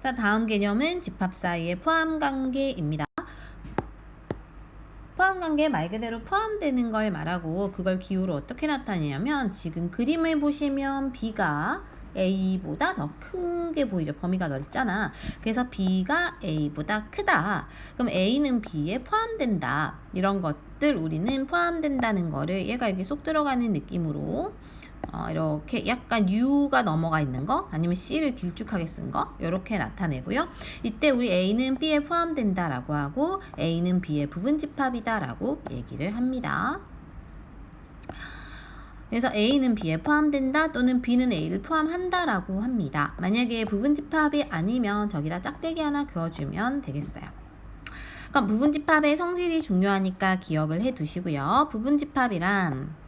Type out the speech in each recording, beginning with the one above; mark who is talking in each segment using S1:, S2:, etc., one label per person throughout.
S1: 자, 다음 개념은 집합 사이의 포함관계입니다. 포함관계 말 그대로 포함되는 걸 말하고 그걸 기호로 어떻게 나타내냐면 지금 그림을 보시면 B가 A보다 더 크게 보이죠. 범위가 넓잖아. 그래서 B가 A보다 크다. 그럼 A는 B에 포함된다. 이런 것들 우리는 포함된다는 거를 얘가 여기 쏙 들어가는 느낌으로 이렇게 약간 U가 넘어가 있는 거 아니면 C를 길쭉하게 쓴 거 이렇게 나타내고요. 이때 우리 A는 B에 포함된다 라고 하고 A는 B의 부분집합이다 라고 얘기를 합니다. 그래서 A는 B에 포함된다 또는 B는 A를 포함한다 라고 합니다. 만약에 부분집합이 아니면 저기다 짝대기 하나 그어주면 되겠어요. 그럼 부분집합의 성질이 중요하니까 기억을 해 두시고요. 부분집합이란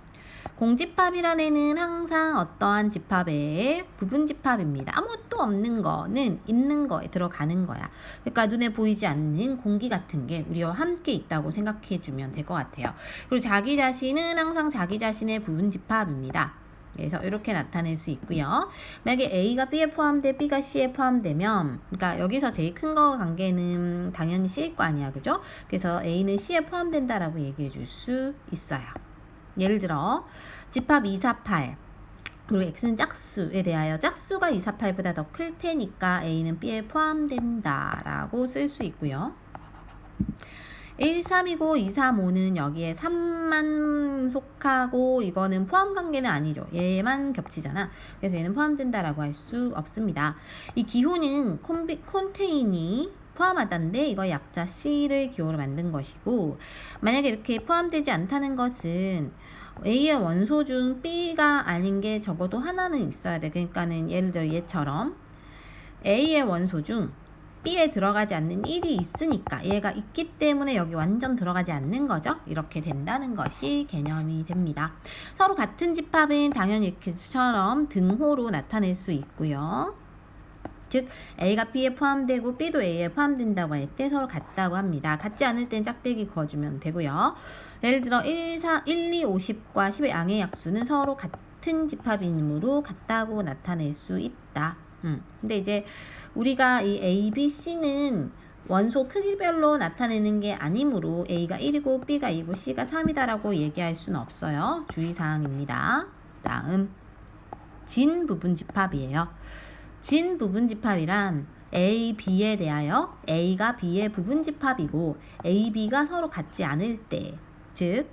S1: 공집합이란 애는 항상 어떠한 집합의 부분집합입니다. 아무것도 없는 거는 있는 거에 들어가는 거야. 그러니까 눈에 보이지 않는 공기 같은 게 우리와 함께 있다고 생각해 주면 될 것 같아요. 그리고 자기 자신은 항상 자기 자신의 부분집합입니다. 그래서 이렇게 나타낼 수 있고요. 만약에 A가 B에 포함돼 B가 C에 포함되면 그러니까 여기서 제일 큰 거 관계는 당연히 C일 거 아니야. 그죠? 그래서 A는 C에 포함된다라고 얘기해 줄 수 있어요. 예를 들어 집합 2, 4, 8 그리고 X는 짝수에 대하여 짝수가 2, 4, 8보다 더 클 테니까 A는 B에 포함된다 라고 쓸 수 있고요. 1, 3이고 2, 3, 5는 여기에 3만 속하고 이거는 포함관계는 아니죠. 얘만 겹치잖아. 그래서 얘는 포함된다 라고 할 수 없습니다. 이 기호는 콘테인이 포함하다인데 이거 약자 C를 기호로 만든 것이고 만약에 이렇게 포함되지 않다는 것은 A의 원소 중 B가 아닌 게 적어도 하나는 있어야 돼. 그러니까는 예를 들어 얘처럼 A의 원소 중 B에 들어가지 않는 1이 있으니까 얘가 있기 때문에 여기 완전 들어가지 않는 거죠. 이렇게 된다는 것이 개념이 됩니다. 서로 같은 집합은 당연히 이렇게처럼 등호로 나타낼 수 있고요. 즉 A가 B에 포함되고 B도 A에 포함된다고 할 때 서로 같다고 합니다. 같지 않을 땐 짝대기 그어주면 되고요. 예를 들어 1, 2, 50과 10의 양의 약수는 서로 같은 집합이므로 같다고 나타낼 수 있다. 근데 이제 우리가 이 A, B, C는 원소 크기별로 나타내는 게 아니므로 A가 1이고 B가 2고 C가 3이다라고 얘기할 수는 없어요. 주의사항입니다. 다음 진부분집합이에요. 진부분집합이란 A, B에 대하여 A가 B의 부분집합이고 A, B가 서로 같지 않을 때, 즉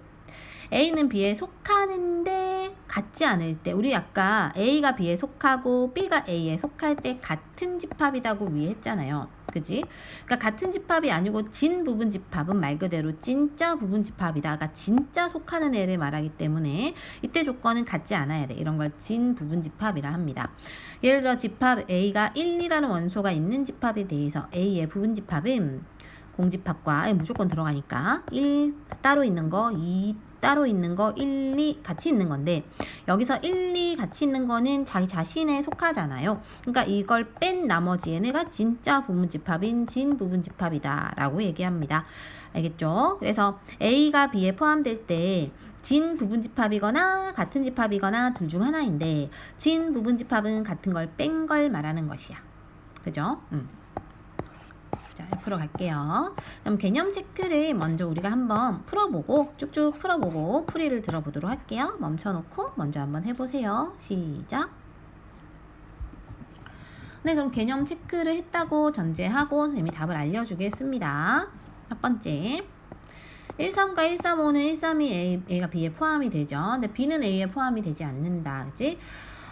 S1: A는 B에 속하는데 같지 않을 때 우리 아까 A가 B에 속하고 B가 A에 속할 때 같은 집합이라고 위에 했잖아요. 그지? 그러니까 같은 집합이 아니고 진 부분 집합은 말 그대로 진짜 부분 집합이다가 진짜 속하는 애를 말하기 때문에 이때 조건은 같지 않아야 돼. 이런 걸 진 부분 집합이라 합니다. 예를 들어 집합 A가 1이라는 원소가 있는 집합에 대해서 A의 부분 집합은 공집합과 무조건 들어가니까 1 따로 있는 거, 2 따로 있는 거, 1, 2 같이 있는 건데 여기서 1, 2 같이 있는 거는 자기 자신에 속하잖아요. 그러니까 이걸 뺀 나머지 얘네가 진짜 부분집합인 진부분집합이다 라고 얘기합니다. 알겠죠? 그래서 A가 B에 포함될 때 진 부분집합이거나 같은 집합이거나 둘 중 하나인데 진 부분집합은 같은 걸 뺀 걸 말하는 것이야. 그죠? 자, 옆으로 갈게요. 그럼 개념 체크를 먼저 우리가 한번 풀어보고 쭉쭉 풀어보고 풀이를 들어보도록 할게요. 멈춰놓고 먼저 한번 해보세요. 시작. 네, 그럼 개념 체크를 했다고 전제하고 선생님이 답을 알려주겠습니다. 첫 번째 13과 135는 132 A가 B에 포함이 되죠. 근데 B는 A에 포함이 되지 않는다. 그치?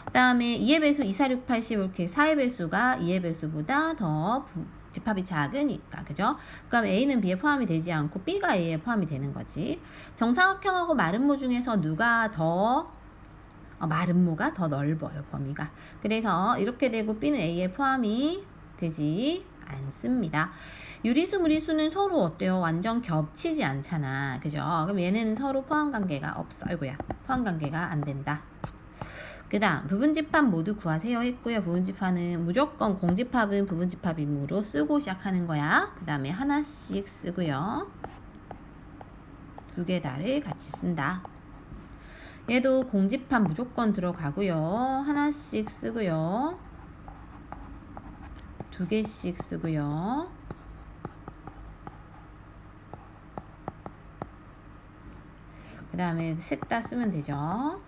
S1: 그 다음에 2의 배수 2, 4, 6, 80 이렇게 4의 배수가 2의 배수보다 더 집합이 작으니까. 그죠? 그럼 A는 B에 포함이 되지 않고 B가 A에 포함이 되는 거지. 정사각형하고 마름모 중에서 누가 더 마름모가 더 넓어요. 범위가. 그래서 이렇게 되고 B는 A에 포함이 되지 않습니다. 유리수, 무리수는 서로 어때요? 완전 겹치지 않잖아. 그죠? 그럼 얘네는 서로 포함관계가 없어. 아이고야. 포함관계가 안 된다. 그 다음 부분집합 모두 구하세요 했고요. 부분집합은 무조건 공집합은 부분집합이므로 쓰고 시작하는 거야. 그 다음에 하나씩 쓰고요. 두 개 다를 같이 쓴다. 얘도 공집합 무조건 들어가고요. 하나씩 쓰고요. 두 개씩 쓰고요. 그 다음에 셋 다 쓰면 되죠.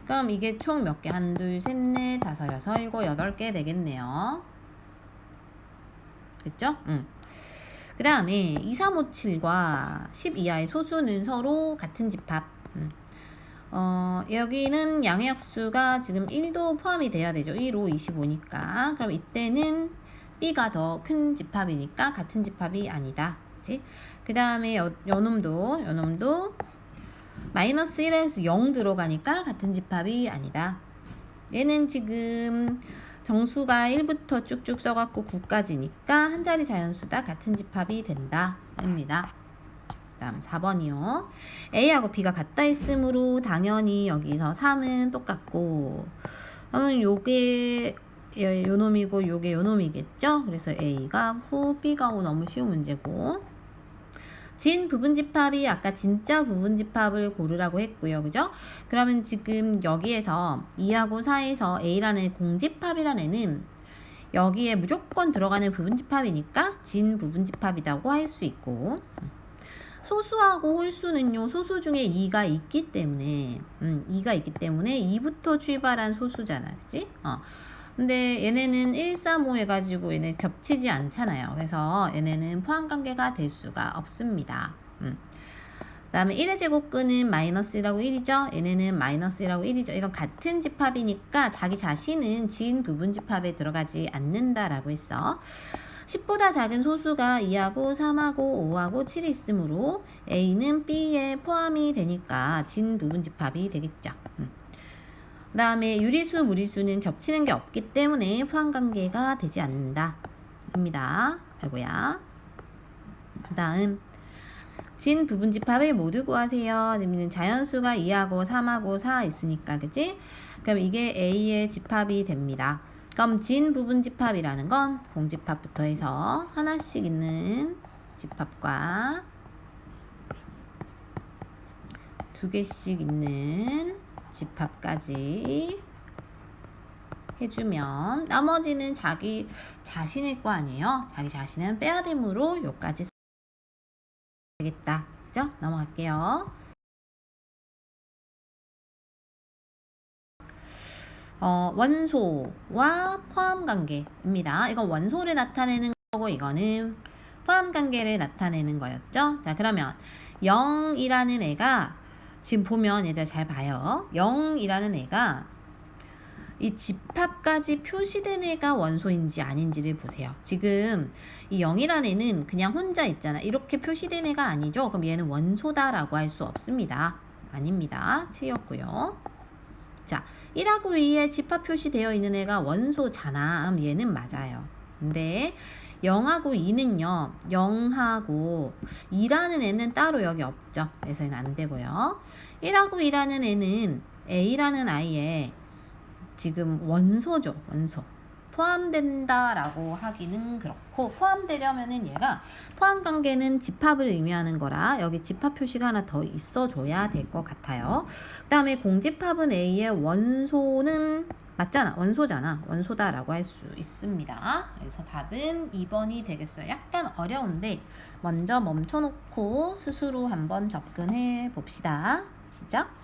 S1: 그럼 이게 총 몇 개? 1, 2, 3, 4, 5, 6, 7, 8개 되겠네요. 됐죠? 그 다음에 2, 3, 5, 7과 10 이하의 소수는 서로 같은 집합. 여기는 양의 약수가 지금 1도 포함이 돼야 되죠. 1, 5, 25니까. 그럼 이때는 B가 더 큰 집합이니까 같은 집합이 아니다. 그치? 그 다음에 요놈도 마이너스 1에서 0 들어가니까 같은 집합이 아니다. 얘는 지금 정수가 1부터 쭉쭉 써갖고 9까지니까 한 자리 자연수다. 같은 집합이 된다. 입니다. 다음 4번이요. A하고 B가 같다 했으므로 당연히 여기서 3은 똑같고, 그러면 요게 요 놈이고 요게 요 놈이겠죠? 그래서 A가 후, B가 후. 너무 쉬운 문제고, 진 부분집합이 아까 진짜 부분집합을 고르라고 했고요. 그죠? 그러면 지금 여기에서 2하고 4에서 A라는 공집합이라는 애는 여기에 무조건 들어가는 부분집합이니까 진 부분집합이라고 할 수 있고, 소수하고 홀수는요, 소수 중에 2가 있기 때문에 2가 있기 때문에 2부터 출발한 소수잖아. 그치? 근데 얘네는 1, 3, 5 해가지고 얘네 겹치지 않잖아요. 그래서 얘네는 포함관계가 될 수가 없습니다. 그 다음에 1의 제곱근은 마이너스 1하고 1이죠. 얘네는 마이너스 1하고 1이죠. 이건 같은 집합이니까 자기 자신은 진 부분집합에 들어가지 않는다라고 했어. 10보다 작은 소수가 2하고 3하고 5하고 7이 있으므로 A는 B에 포함이 되니까 진 부분집합이 되겠죠. 그 다음에 유리수, 무리수는 겹치는 게 없기 때문에 포함관계가 되지 않는다. 입니다. 아이고야. 그 다음 진 부분집합을 모두 구하세요. 그러면 자연수가 2하고 3하고 4 있으니까, 그치? 그럼 이게 A의 집합이 됩니다. 그럼 진 부분집합이라는 건 공집합부터 해서 하나씩 있는 집합과 두 개씩 있는 집합까지 해주면 나머지는 자기 자신일 거 아니에요. 자기 자신은 빼야 되므로 요까지 되겠다. 그죠? 넘어갈게요. 원소와 포함관계입니다. 이건 원소를 나타내는 거고 이거는 포함관계를 나타내는 거였죠. 자, 그러면 0이라는 애가 지금 보면 얘들 잘 봐요. 0이라는 애가 이 집합까지 표시된 애가 원소인지 아닌지를 보세요. 지금 이 0이라는 애는 그냥 혼자 있잖아. 이렇게 표시된 애가 아니죠. 그럼 얘는 원소다라고 할 수 없습니다. 아닙니다. 틀렸고요. 자, 1하고 2에 집합 표시되어 있는 애가 원소잖아. 그럼 얘는 맞아요. 근데 0하고 2는요. 0하고 2라는 애는 따로 여기 없죠. 그래서 얘는 안 되고요. 1하고 2라는 애는 A라는 아이의 지금 원소죠. 원소. 포함된다라고 하기는 그렇고, 포함되려면은 얘가 포함관계는 집합을 의미하는 거라 여기 집합 표시가 하나 더 있어줘야 될 것 같아요. 그 다음에 공집합은 A의 원소는 맞잖아. 원소잖아. 원소다라고 할 수 있습니다. 그래서 답은 2번이 되겠어요. 약간 어려운데 먼저 멈춰놓고 스스로 한번 접근해 봅시다. 시작.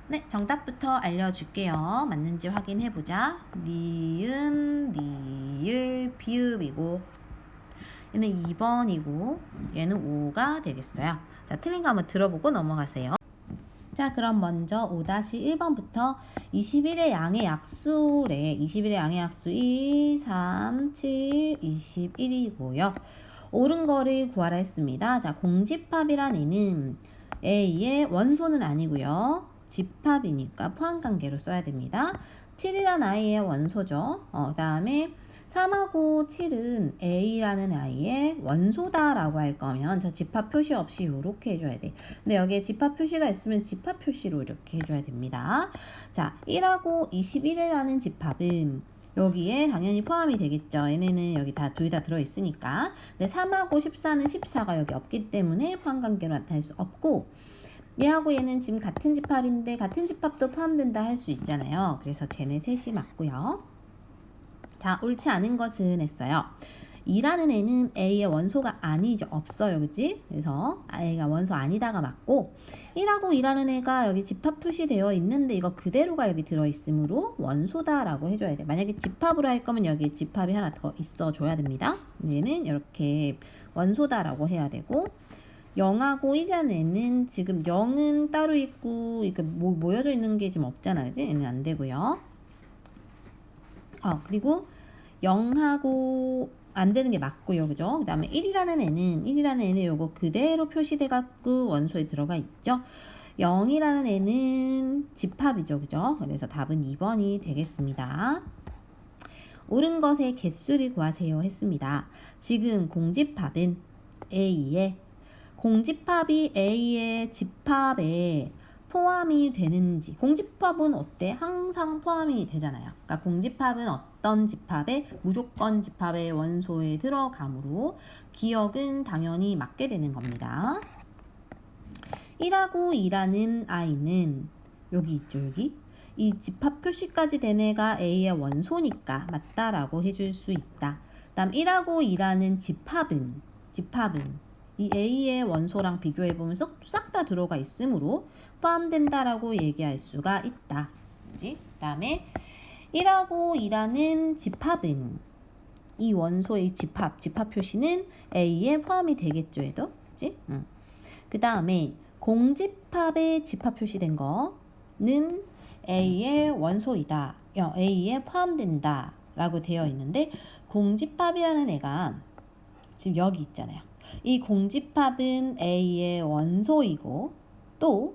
S1: 네, 정답부터 알려줄게요. 맞는지 확인해보자. 니은, 리을, 비읍이고 얘는 2번이고 얘는 5가 되겠어요. 자, 틀린 거 한번 들어보고 넘어가세요. 자, 그럼 먼저 5-1번부터 21의 양의 약수래. 21의 양의 약수 1, 3, 7, 21이고요. 옳은 거를 구하라 했습니다. 자, 공집합이란 애는 A의 원소는 아니고요. 집합이니까 포함관계로 써야 됩니다. 7이라는 아이의 원소죠. 그 다음에 3하고 7은 A라는 아이의 원소다라고 할 거면 저 집합 표시 없이 이렇게 해줘야 돼. 근데 여기에 집합 표시가 있으면 집합 표시로 이렇게 해줘야 됩니다. 자, 1하고 21이라는 집합은 여기에 당연히 포함이 되겠죠. 얘네는 여기 둘 다 들어있으니까. 근데 3하고 14는 14가 여기 없기 때문에 포함관계로 나타낼 수 없고, 얘하고 얘는 지금 같은 집합인데 같은 집합도 포함된다 할 수 있잖아요. 그래서 쟤네 셋이 맞고요. 자, 옳지 않은 것은 했어요. 2라는 애는 A의 원소가 아니죠. 없어요. 그치? 그래서 A가 원소 아니다가 맞고 1하고 2라는 애가 여기 집합 표시되어 있는데 이거 그대로가 여기 들어있으므로 원소다라고 해줘야 돼. 만약에 집합으로 할 거면 여기 집합이 하나 더 있어줘야 됩니다. 얘는 이렇게 원소다라고 해야 되고 0하고 1이라는 애는 지금 0은 따로 있고 이거 모여져 있는 게 지금 없잖아요. 그치? 얘는 안 되고요. 그리고 0하고 안 되는 게 맞고요. 그죠? 그 다음에 1이라는 애는 요거 그대로 표시돼갖고 원소에 들어가 있죠. 0이라는 애는 집합이죠. 그죠? 그래서 답은 2번이 되겠습니다. 옳은 것의 개수를 구하세요 했습니다. 지금 공집합은 A의 공집합이 A의 집합에 포함이 되는지. 공집합은 어때? 항상 포함이 되잖아요. 그러니까 공집합은 어떤 집합에 무조건 집합의 원소에 들어가므로 기억은 당연히 맞게 되는 겁니다. 1하고 2라는 아이는 여기 있죠. 여기 이 집합 표시까지 된 애가 A의 원소니까 맞다라고 해줄 수 있다. 다음 1하고 2라는 집합은 이 A의 원소랑 비교해보면 싹 다 들어가 있으므로 포함된다라고 얘기할 수가 있다. 그치? 그 다음에 1하고 2라는 집합은 이 원소의 집합 표시는 A에 포함이 되겠죠. 얘도. 그치? 그 다음에 공집합에 집합 표시된 거는 A의 원소이다. A에 포함된다 라고 되어 있는데 공집합이라는 애가 지금 여기 있잖아요. 이 공집합은 A의 원소이고 또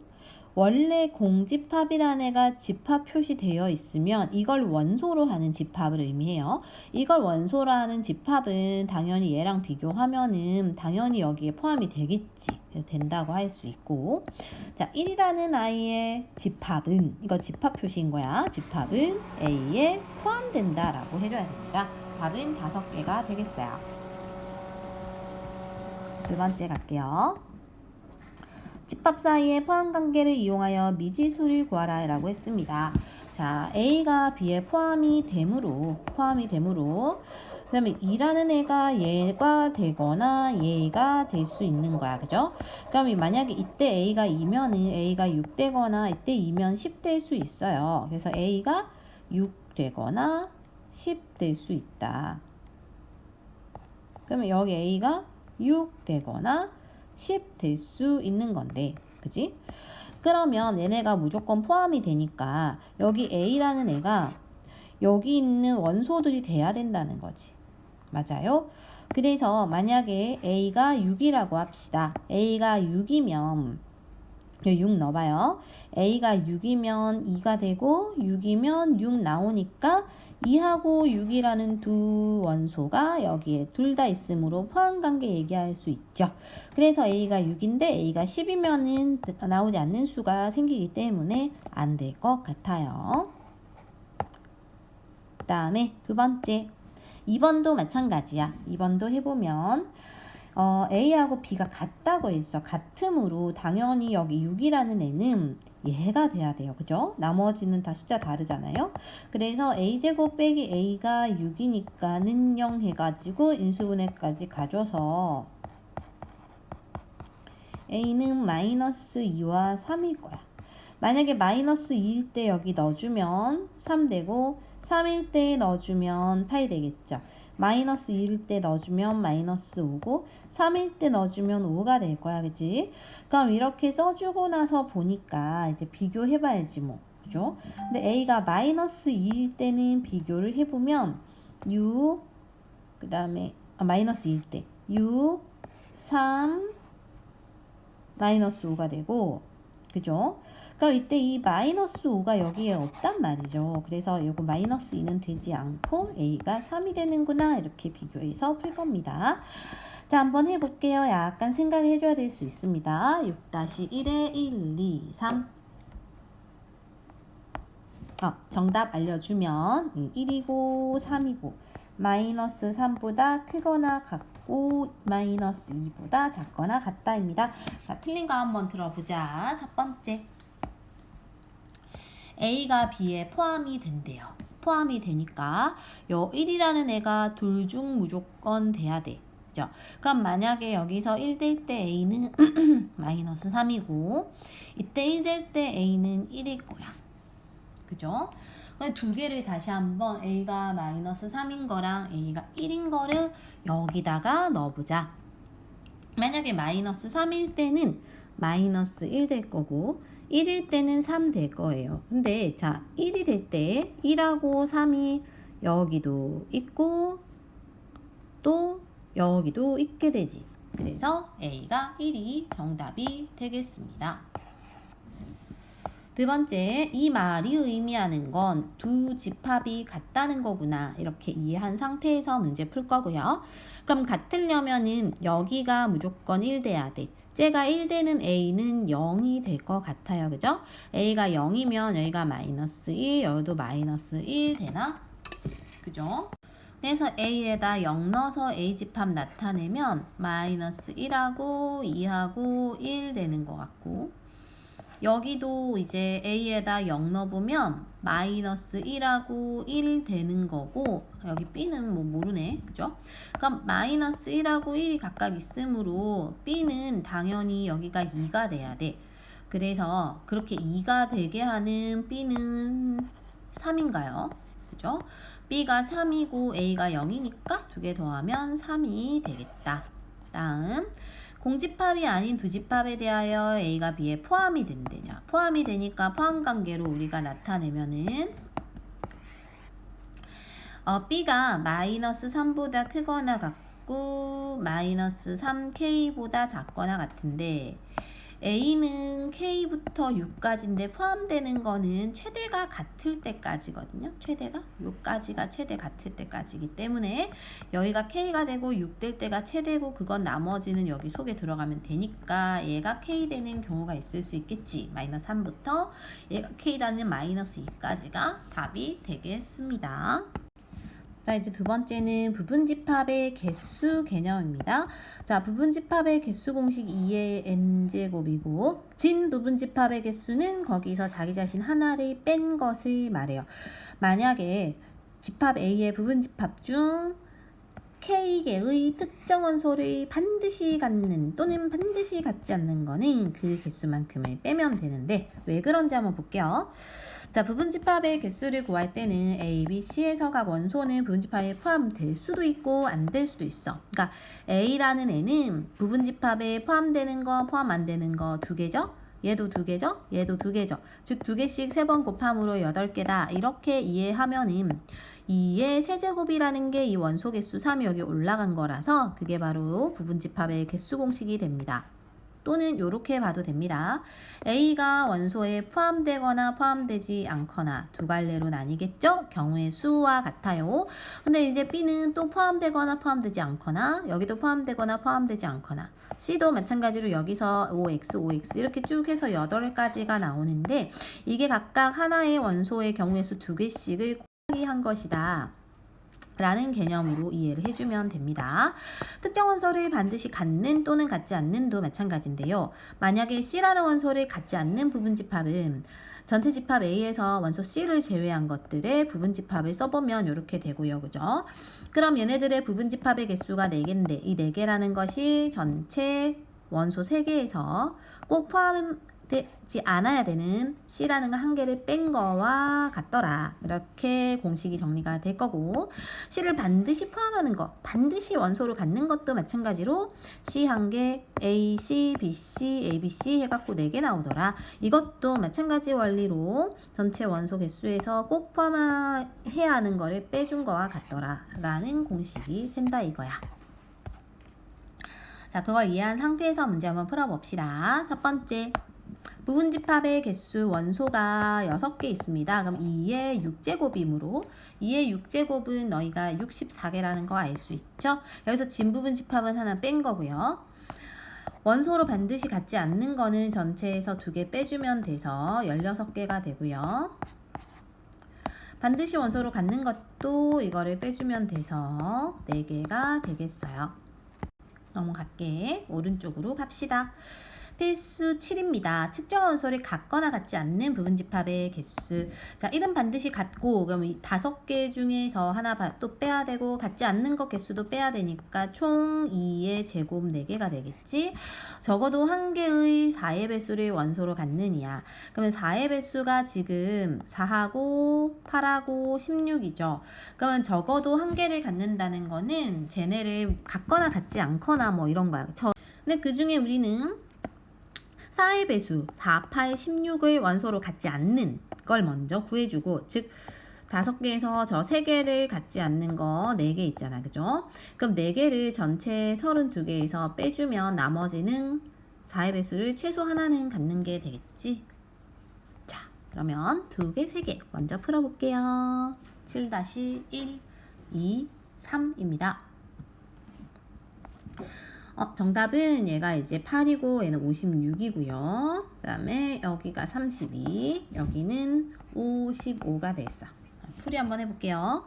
S1: 원래 공집합이라는 애가 집합 표시되어 있으면 이걸 원소로 하는 집합을 의미해요. 이걸 원소로 하는 집합은 당연히 얘랑 비교하면은 당연히 여기에 포함이 되겠지. 된다고 할 수 있고 자 1이라는 아이의 집합은 이거 집합 표시인 거야. 집합은 A에 포함된다라고 해줘야 됩니다. 답은 5개가 되겠어요. 두 번째 갈게요. 집합 사이의 포함관계를 이용하여 미지수를 구하라 라고 했습니다. 자, A가 B에 포함이 되므로 그 다음에 2라는 애가 얘가 되거나 얘가 될 수 있는 거야. 그죠? 그럼 만약에 이때 A가 2면은 A가 6 되거나 이때 2면 10 될 수 있어요. 그래서 A가 6 되거나 10 될 수 있다. 그러면 여기 A가 6 되거나 10 될 수 있는 건데, 그지? 그러면 얘네가 무조건 포함이 되니까 여기 A라는 애가 여기 있는 원소들이 돼야 된다는 거지. 맞아요? 그래서 만약에 A가 6이라고 합시다. A가 6이면 6 넣어봐요. A가 6이면 2가 되고 6이면 6 나오니까 2하고 6이라는 두 원소가 여기에 둘 다 있으므로 포함관계 얘기할 수 있죠. 그래서 A가 6인데 A가 10이면은 나오지 않는 수가 생기기 때문에 안 될 것 같아요. 그 다음에 두 번째 2번도 마찬가지야. 2번도 해보면 A하고 B가 같다고 했어. 같음으로 당연히 여기 6이라는 애는 얘가 돼야 돼요. 그죠? 나머지는 다 숫자 다르잖아요. 그래서 A제곱 빼기 A가 6이니까는 0 해가지고 인수분해까지 가져서 A는 마이너스 2와 3일 거야. 만약에 마이너스 2일 때 여기 넣어주면 3 되고 3일 때 넣어주면 8 되겠죠. 마이너스 2일 때 넣어주면 마이너스 5고 3일 때 넣어주면 5가 될 거야. 그치? 그럼 이렇게 써주고 나서 보니까 이제 비교해봐야지 뭐. 그죠? 근데 A가 마이너스 2일 때는 비교를 해보면 6, 그 다음에 마이너스 2일 때 6, 3, 마이너스 5가 되고 그죠? 그럼 이때 이 마이너스 5가 여기에 없단 말이죠. 그래서 이거 마이너스 2는 되지 않고 A가 3이 되는구나 이렇게 비교해서 풀 겁니다. 자, 한번 해볼게요. 약간 생각을 해줘야 될 수 있습니다. 6-1에 1, 2, 3 정답 알려주면 1이고 3이고 마이너스 3보다 크거나 같고 마이너스 2보다 작거나 같다입니다. 자, 틀린 거 한번 들어보자. 첫 번째 A가 B에 포함이 된대요. 포함이 되니까 요 1이라는 애가 둘 중 무조건 돼야 돼. 그죠? 그럼 만약에 여기서 1 될 때 A는 마이너스 3이고 이때 1 될 때 A는 1일 거야. 그죠? 두 개를 다시 한번 A가 마이너스 3인 거랑 A가 1인 거를 여기다가 넣어보자. 만약에 마이너스 3일 때는 마이너스 1 될 거고 1일 때는 3 될 거예요. 근데 자 1이 될 때 1하고 3이 여기도 있고 또 여기도 있게 되지. 그래서 A가 1이 정답이 되겠습니다. 두 번째, 이 말이 의미하는 건 두 집합이 같다는 거구나. 이렇게 이해한 상태에서 문제 풀 거고요. 그럼 같으려면은 여기가 무조건 1 돼야 돼. 쟤가 1 되는 A는 0이 될 것 같아요. 그죠? A가 0이면 여기가 마이너스 1, 여기도 마이너스 1 되나? 그죠? 그래서 A에다 0 넣어서 A 집합 나타내면 마이너스 1하고 2하고 1 되는 것 같고 여기도 이제 A에다 0 넣어보면 마이너스 1하고 1 되는 거고 여기 B는 뭐 모르네. 그죠? 그럼 마이너스 1하고 1이 각각 있으므로 B는 당연히 여기가 2가 돼야 돼. 그래서 그렇게 2가 되게 하는 B는 3인가요? 그죠? B가 3이고 A가 0이니까 두 개 더하면 3이 되겠다. 다음 공집합이 아닌 두 집합에 대하여 A가 B에 포함이 된대. 자, 포함이 되니까 포함관계로 우리가 나타내면은 B가 마이너스 3보다 크거나 같고 마이너스 3K보다 작거나 같은데 A는 K부터 6까지인데 포함되는 거는 최대가 같을 때까지거든요. 최대가 요까지가 최대 같을 때까지이기 때문에 여기가 K가 되고 6 될 때가 최대고 그건 나머지는 여기 속에 들어가면 되니까 얘가 K 되는 경우가 있을 수 있겠지. 마이너스 3부터 얘가 K 되는 마이너스 2까지가 답이 되겠습니다. 자, 이제 두 번째는 부분집합의 개수 개념입니다. 자, 부분집합의 개수 공식 2의 n제곱이고 진 부분집합의 개수는 거기서 자기 자신 하나를 뺀 것을 말해요. 만약에 집합 A의 부분집합 중 K개의 특정 원소를 반드시 갖는 또는 반드시 갖지 않는 거는 그 개수만큼을 빼면 되는데 왜 그런지 한번 볼게요. 자, 부분집합의 개수를 구할 때는 A, B, C에서 각 원소는 부분집합에 포함될 수도 있고 안 될 수도 있어. 그러니까 A라는 애는 부분집합에 포함되는 거, 포함 안 되는 거 두 개죠? 얘도 두 개죠? 얘도 두 개죠? 즉 두 개씩 3번 곱함으로 8개다. 이렇게 이해하면은 2의 세제곱이라는 게 이 원소 개수 3이 여기 올라간 거라서 그게 바로 부분집합의 개수 공식이 됩니다. 또는 이렇게 봐도 됩니다. A가 원소에 포함되거나 포함되지 않거나 두 갈래로 나뉘겠죠? 경우의 수와 같아요. 근데 이제 B는 또 포함되거나 포함되지 않거나 여기도 포함되거나 포함되지 않거나 C도 마찬가지로 여기서 OX, OX 이렇게 쭉 해서 8가지가 나오는데 이게 각각 하나의 원소의 경우의 수 2개씩을 곱하기 한 것이다. 라는 개념으로 이해를 해주면 됩니다. 특정 원소를 반드시 갖는 또는 갖지 않는도 마찬가지인데요. 만약에 C라는 원소를 갖지 않는 부분집합은 전체 집합 A에서 원소 C를 제외한 것들의 부분집합을 써보면 이렇게 되고요. 그죠? 그럼 얘네들의 부분집합의 개수가 4개인데 이 4개라는 것이 전체 원소 3개에서 꼭 포함되지 않아야 되는 C라는 거 1개를 뺀 거와 같더라. 이렇게 공식이 정리가 될 거고 C를 반드시 포함하는 거, 반드시 원소를 갖는 것도 마찬가지로 C 1개, A, C, B, C, A, B, C 해갖고 4개 나오더라. 이것도 마찬가지 원리로 전체 원소 개수에서 꼭 포함해야 하는 거를 빼준 거와 같더라. 라는 공식이 된다 이거야. 자, 그걸 이해한 상태에서 문제 한번 풀어봅시다. 첫 번째. 부분집합의 개수 원소가 6개 있습니다. 그럼 2의 6제곱이므로 2의 6제곱은 너희가 64개라는 거 알 수 있죠? 여기서 진부분집합은 하나 뺀 거고요. 원소로 반드시 갖지 않는 거는 전체에서 2개 빼주면 돼서 16개가 되고요. 반드시 원소로 갖는 것도 이거를 빼주면 돼서 4개가 되겠어요. 넘어갈게. 오른쪽으로 갑시다. 필수 7입니다. 측정 원소를 같거나 같지 않는 부분집합의 개수. 자, 1은 반드시 같고, 그럼 이 5개 중에서 하나 또 빼야 되고, 같지 않는 것 개수도 빼야 되니까 총 2의 제곱 4개가 되겠지? 적어도 한 개의 4의 배수를 원소로 갖느냐. 그러면 4의 배수가 지금 4하고 8하고 16이죠. 그러면 적어도 한 개를 갖는다는 거는 쟤네를 같거나 같지 않거나 뭐 이런 거야. 근데 그 중에 우리는 4의 배수 4, 8, 16을 원소로 갖지 않는 걸 먼저 구해주고, 즉 5개에서 저 3개를 갖지 않는 거 4개 있잖아, 그죠? 그럼 4개를 전체 32개에서 빼주면 나머지는 4의 배수를 최소 하나는 갖는 게 되겠지? 자, 그러면 2개, 3개 먼저 풀어볼게요. 7-1, 2, 3입니다. 정답은 얘가 이제 8이고 얘는 56이고요. 그 다음에 여기가 32, 여기는 55가 됐어. 풀이 한번 해볼게요.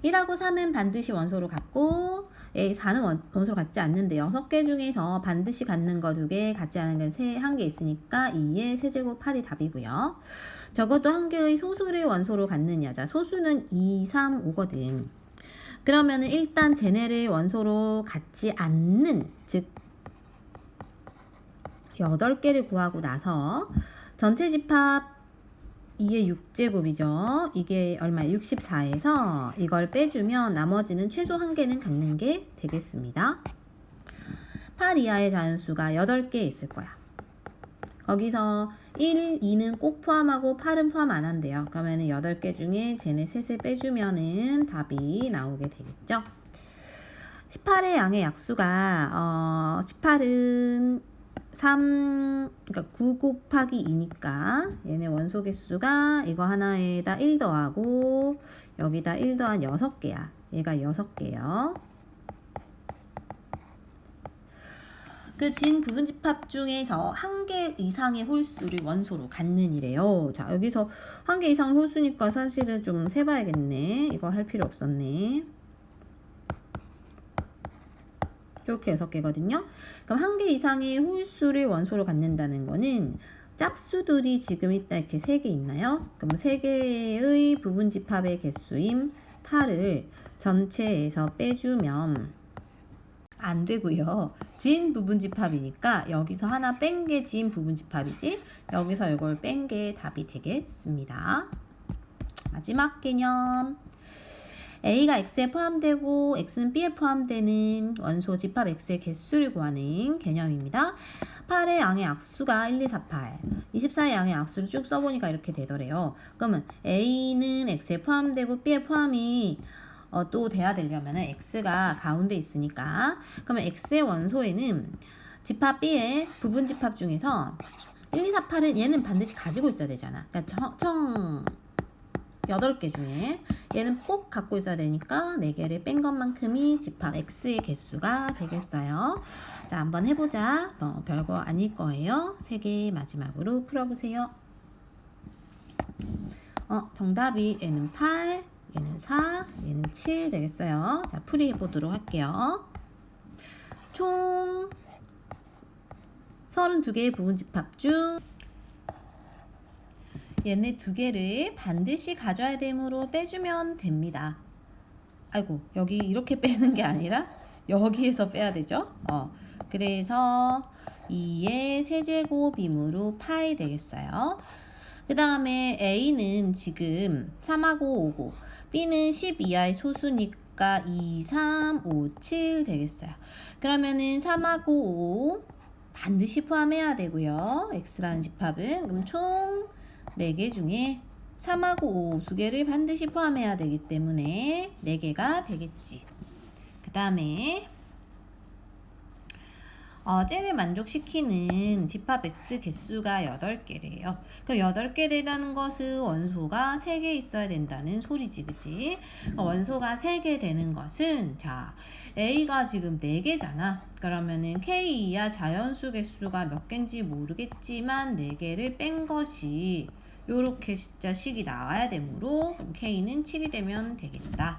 S1: 1하고 3은 반드시 원소로 갖고 4는 원소로 갖지 않는데 6개 중에서 반드시 갖는 거 2개, 갖지 않은 건 1개 있으니까 2의 세제곱 8이 답이고요. 적어도 한 개의 소수를 원소로 갖느냐. 자, 소수는 2, 3, 5거든. 그러면은 일단 쟤네를 원소로 갖지 않는, 즉 8개를 구하고 나서 전체 집합 2의 6제곱이죠. 이게 얼마야? 64에서 이걸 빼주면 나머지는 최소 한 개는 갖는 게 되겠습니다. 8 이하의 자연수가 8개 있을 거야. 거기서 1, 2는 꼭 포함하고 8은 포함 안 한대요. 그러면 8개 중에 쟤네 셋을 빼주면은 답이 나오게 되겠죠. 18의 양의 약수가 18은 3, 그러니까 9 곱하기 2니까 얘네 원소 개수가 이거 하나에다 1 더하고 여기다 1 더한 6개야. 얘가 6개예요. 그 진 부분집합 중에서 한 개 이상의 홀수를 원소로 갖는 이래요. 자, 여기서 한 개 이상의 홀수니까 사실은 좀 세봐야겠네. 이거 할 필요 없었네. 이렇게 6개거든요. 그럼 한 개 이상의 홀수를 원소로 갖는다는 거는 짝수들이 지금 있다 이렇게 3개 있나요? 그럼 3개의 부분집합의 개수인 8을 전체에서 빼주면 안 되고요. 진 부분집합이니까 여기서 하나 뺀 게 진 부분집합이지, 여기서 이걸 뺀 게 답이 되겠습니다. 마지막 개념. A가 X에 포함되고 X는 B에 포함되는 원소 집합 X의 개수를 구하는 개념입니다. 8의 양의 약수가 1, 2, 4, 8. 24의 양의 약수를 쭉 써보니까 이렇게 되더래요. 그러면 A는 X에 포함되고 B에 포함이 또 돼야 되려면 X가 가운데 있으니까, 그러면 X의 원소에는 집합 B의 부분 집합 중에서 1, 2, 4, 8은 얘는 반드시 가지고 있어야 되잖아. 그러니까 총 8개 중에 얘는 꼭 갖고 있어야 되니까 4개를 뺀 것만큼이 집합 X의 개수가 되겠어요. 자, 한번 해보자. 별거 아닐 거예요. 3개 마지막으로 풀어보세요. 정답이 얘는 8, 얘는 4, 얘는 7 되겠어요. 자, 풀이 해보도록 할게요. 총 32개의 부분집합 중 얘네 2개를 반드시 가져야 되므로 빼주면 됩니다. 아이고, 여기 이렇게 빼는 게 아니라 여기에서 빼야 되죠. 그래서 2의 세제곱이므로 파이 되겠어요. 그 다음에 A는 지금 3하고 5고 B는 10 이하의 소수니까 2, 3, 5, 7 되겠어요. 그러면은 3하고 5 반드시 포함해야 되고요. X라는 집합은. 그럼 총 4개 중에 3하고 5 2개를 반드시 포함해야 되기 때문에 4개가 되겠지. 그 다음에 쟤를 만족시키는 집합 X 개수가 8개래요. 그럼 8개라는 것은 원소가 3개 있어야 된다는 소리지, 그치? 원소가 3개 되는 것은, 자, A가 지금 4개잖아. 그러면은 K 이하 자연수 개수가 몇 개인지 모르겠지만 4개를 뺀 것이 요렇게 진짜 식이 나와야 되므로 K는 7이 되면 되겠다.